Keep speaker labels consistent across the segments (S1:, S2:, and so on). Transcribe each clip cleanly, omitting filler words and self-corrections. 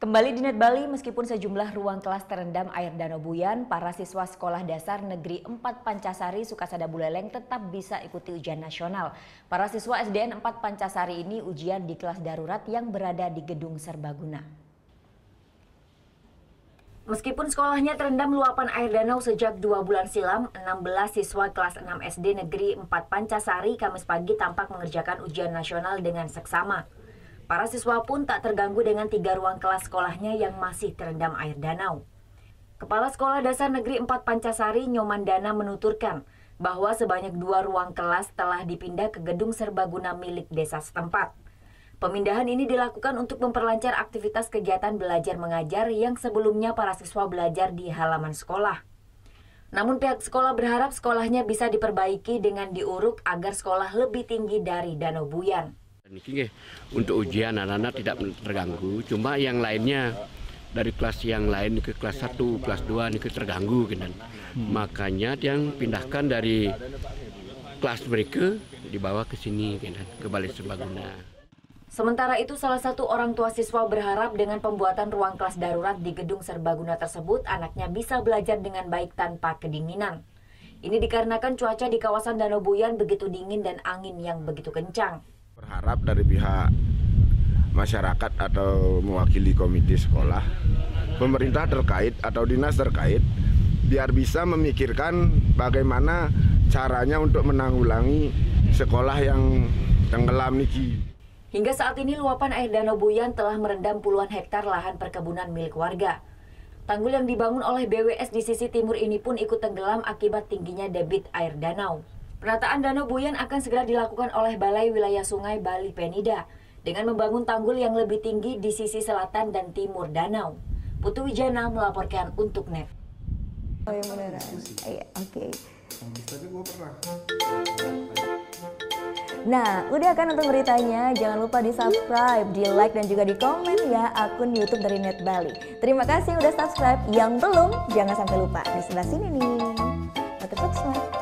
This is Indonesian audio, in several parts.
S1: Kembali di Net Bali, meskipun sejumlah ruang kelas terendam air danau Buyan, para siswa Sekolah Dasar Negeri 4 Pancasari Sukasada Buleleng tetap bisa ikuti ujian nasional. Para siswa SDN 4 Pancasari ini ujian di kelas darurat yang berada di Gedung Serbaguna. Meskipun sekolahnya terendam luapan air danau sejak 2 bulan silam, 16 siswa kelas 6 SD Negeri 4 Pancasari Kamis pagi tampak mengerjakan ujian nasional dengan seksama. Para siswa pun tak terganggu dengan 3 ruang kelas sekolahnya yang masih terendam air danau. Kepala Sekolah Dasar Negeri 4 Pancasari Nyomandana menuturkan bahwa sebanyak 2 ruang kelas telah dipindah ke gedung serbaguna milik desa setempat. Pemindahan ini dilakukan untuk memperlancar aktivitas kegiatan belajar mengajar yang sebelumnya para siswa belajar di halaman sekolah. Namun pihak sekolah berharap sekolahnya bisa diperbaiki dengan diuruk agar sekolah lebih tinggi dari Danau Buyan.
S2: Untuk ujian anak-anak tidak terganggu, cuma yang lainnya dari kelas yang lain ke kelas 1, kelas 2 ini terganggu kan. Makanya yang pindahkan dari kelas mereka dibawa ke sini kan, ke Balai Serbaguna.
S1: Sementara itu, salah satu orang tua siswa berharap dengan pembuatan ruang kelas darurat di gedung serbaguna tersebut, anaknya bisa belajar dengan baik tanpa kedinginan. Ini dikarenakan cuaca di kawasan Danau Buyan begitu dingin dan angin yang begitu kencang.
S3: Berharap dari pihak masyarakat atau mewakili komite sekolah, pemerintah terkait atau dinas terkait, biar bisa memikirkan bagaimana caranya untuk menanggulangi sekolah yang tenggelam niki.
S1: Hingga saat ini luapan air Danau Buyan telah merendam puluhan hektar lahan perkebunan milik warga. Tanggul yang dibangun oleh BWS di sisi timur ini pun ikut tenggelam akibat tingginya debit air danau. Penataan Danau Buyan akan segera dilakukan oleh Balai Wilayah Sungai Bali Penida dengan membangun tanggul yang lebih tinggi di sisi selatan dan timur danau. Putu Wijana melaporkan untuk NET.
S4: Oh yang beneran? Iya, oke. Nah, udah kan untuk beritanya? Jangan lupa di subscribe, di like, dan juga di komen ya akun YouTube dari Net Bali. Terima kasih udah subscribe. Yang belum, jangan sampai lupa. Di sebelah sini nih. Tetap subscribe.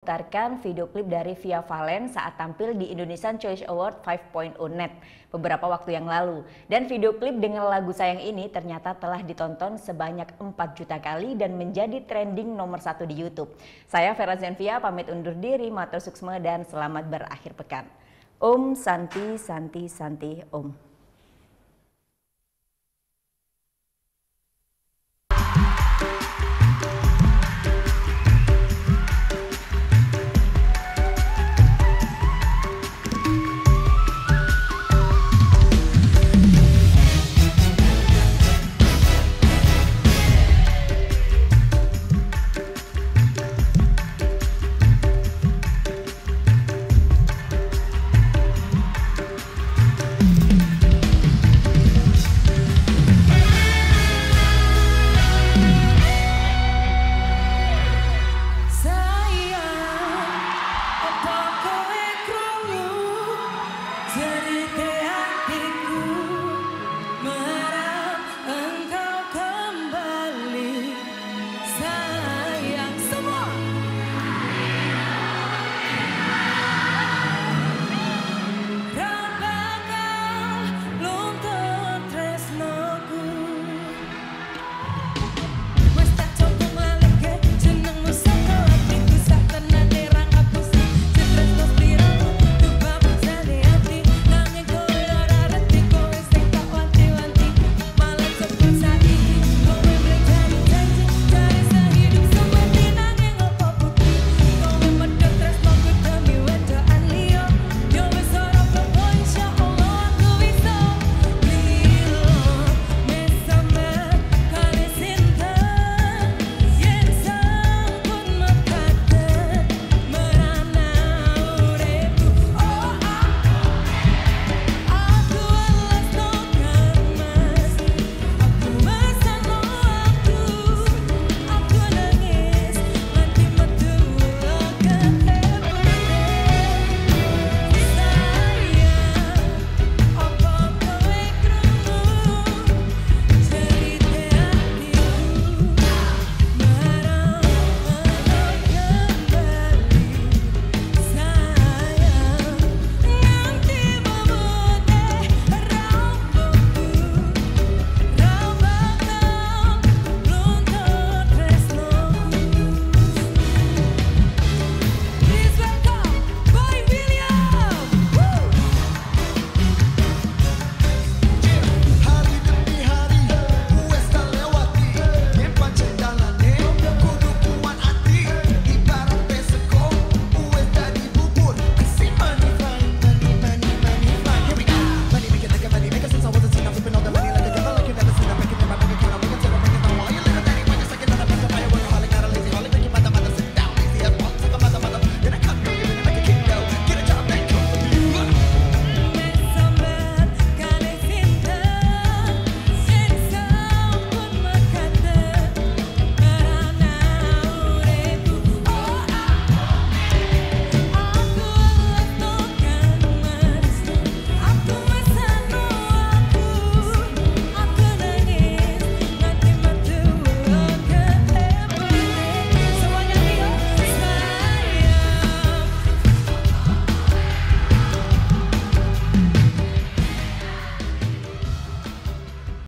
S1: Memutarkan video klip dari Via Valen saat tampil di Indonesian Choice Award 5.0 Net beberapa waktu yang lalu. Dan video klip dengan lagu Sayang ini ternyata telah ditonton sebanyak 4 juta kali dan menjadi trending nomor 1 di YouTube. Saya Vera Zenvia pamit undur diri, matur suksma dan selamat berakhir pekan. Om Santi Santi Santi Om.